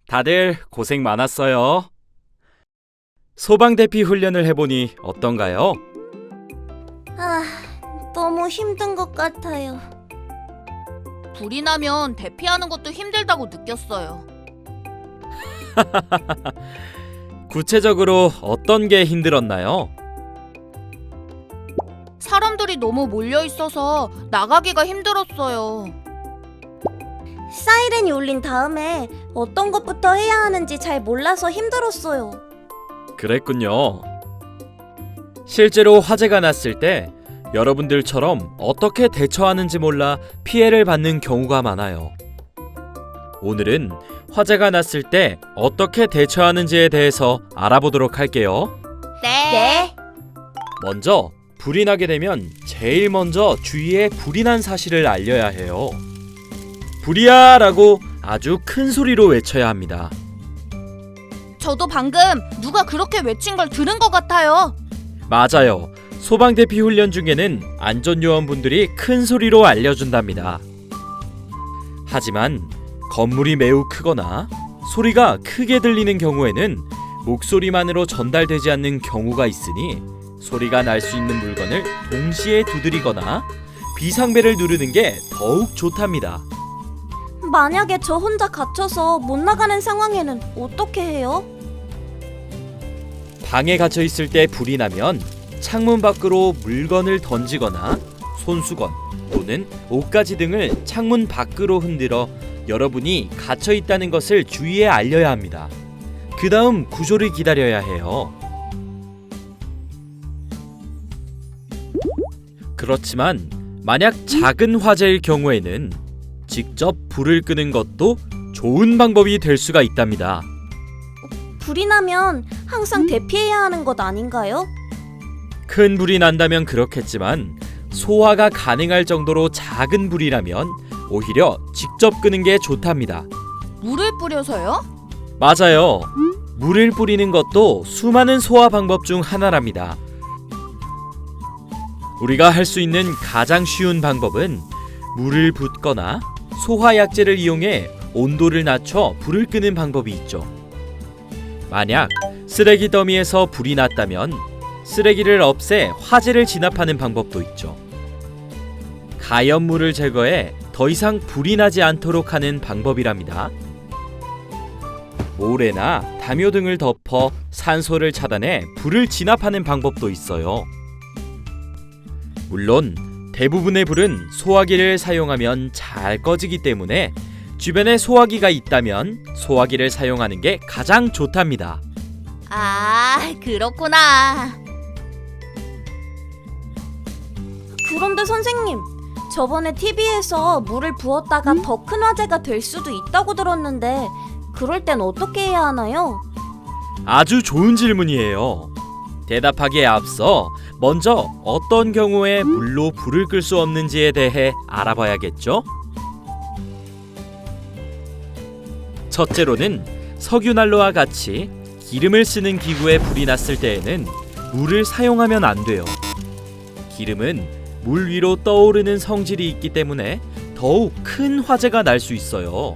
다들 고생 많았어요. 소방대피 훈련을 해보니 어떤가요? 너무 힘든 것 같아요. 불이 나면 대피하는 것도 힘들다고 느꼈어요. 구체적으로 어떤 게 힘들었나요? 사람들이 너무 몰려 있어서 나가기가 힘들었어요. 사이렌이 울린 다음에 어떤 것부터 해야 하는지 잘 몰라서 힘들었어요. 그랬군요. 실제로 화재가 났을 때 여러분들처럼 어떻게 대처하는지 몰라 피해를 받는 경우가 많아요. 오늘은 화재가 났을 때 어떻게 대처하는지에 대해서 알아보도록 할게요. 네. 먼저 불이 나게 되면 제일 먼저 주위에 불이 난 사실을 알려야 해요. 불이야! 라고 아주 큰 소리로 외쳐야 합니다. 저도 방금 누가 그렇게 외친 걸 들은 것 같아요. 맞아요. 소방대피 훈련 중에는 안전요원분들이 큰 소리로 알려준답니다. 하지만 건물이 매우 크거나 소리가 크게 들리는 경우에는 목소리만으로 전달되지 않는 경우가 있으니 소리가 날 수 있는 물건을 동시에 두드리거나 비상벨을 누르는 게 더욱 좋답니다. 만약에 저 혼자 갇혀서 못 나가는 상황에는 어떻게 해요? 방에 갇혀 있을 때 불이 나면 창문 밖으로 물건을 던지거나 손수건 또는 옷가지 등을 창문 밖으로 흔들어 여러분이 갇혀 있다는 것을 주위에 알려야 합니다. 그 다음 구조를 기다려야 해요. 그렇지만 만약 작은 화재일 경우에는 직접 불을 끄는 것도 좋은 방법이 될 수가 있답니다. 불이 나면 항상 대피해야 하는 것 아닌가요? 큰 불이 난다면 그렇겠지만 소화가 가능할 정도로 작은 불이라면 오히려 직접 끄는 게 좋답니다. 물을 뿌려서요? 맞아요. 물을 뿌리는 것도 수많은 소화 방법 중 하나랍니다. 우리가 할 수 있는 가장 쉬운 방법은 물을 붓거나 소화약제를 이용해 온도를 낮춰 불을 끄는 방법이 있죠. 만약 쓰레기 더미에서 불이 났다면 쓰레기를 없애 화재를 진압하는 방법도 있죠. 가연물을 제거해 더 이상 불이 나지 않도록 하는 방법이랍니다. 모래나 담요 등을 덮어 산소를 차단해 불을 진압하는 방법도 있어요. 물론 대부분의 불은 소화기를 사용하면 잘 꺼지기 때문에 주변에 소화기가 있다면 소화기를 사용하는 게 가장 좋답니다. 그렇구나. 그런데 선생님, 저번에 TV에서 물을 부었다가 더 큰 화재가 될 수도 있다고 들었는데 그럴 땐 어떻게 해야 하나요? 아주 좋은 질문이에요. 대답하기에 앞서 먼저 어떤 경우에 물로 불을 끌 수 없는지에 대해 알아봐야겠죠? 첫째로는 석유난로와 같이 기름을 쓰는 기구에 불이 났을 때에는 물을 사용하면 안 돼요. 기름은 물 위로 떠오르는 성질이 있기 때문에 더욱 큰 화재가 날 수 있어요.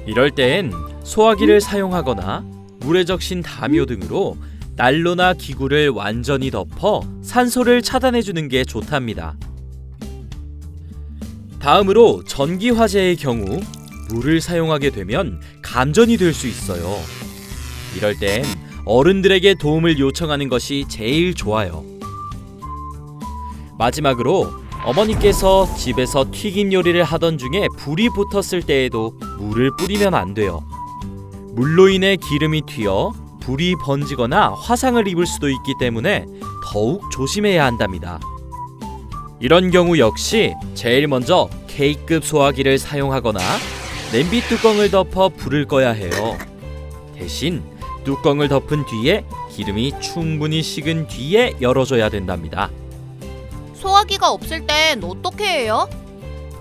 이럴 땐 소화기를 사용하거나 물에 적신 담요 등으로 난로나 기구를 완전히 덮어 산소를 차단해주는 게 좋답니다. 다음으로 전기 화재의 경우 물을 사용하게 되면 감전이 될 수 있어요. 이럴 땐 어른들에게 도움을 요청하는 것이 제일 좋아요. 마지막으로 어머니께서 집에서 튀김 요리를 하던 중에 불이 붙었을 때에도 물을 뿌리면 안 돼요. 물로 인해 기름이 튀어 불이 번지거나 화상을 입을 수도 있기 때문에 더욱 조심해야 한답니다. 이런 경우 역시 제일 먼저 K급 소화기를 사용하거나 냄비 뚜껑을 덮어 불을 꺼야 해요. 대신 뚜껑을 덮은 뒤에 기름이 충분히 식은 뒤에 열어줘야 된답니다. 소화기가 없을 땐 어떻게 해요?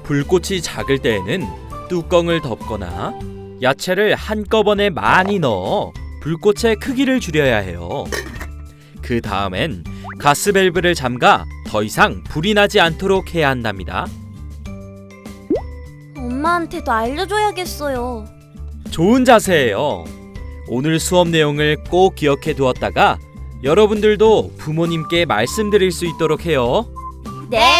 불꽃이 작을 때에는 뚜껑을 덮거나 야채를 한꺼번에 많이 넣어 불꽃의 크기를 줄여야 해요. 그 다음엔 가스밸브를 잠가 더 이상 불이 나지 않도록 해야 한답니다. 엄마한테도 알려줘야겠어요. 좋은 자세예요. 오늘 수업 내용을 꼭 기억해 두었다가 여러분들도 부모님께 말씀드릴 수 있도록 해요. 네.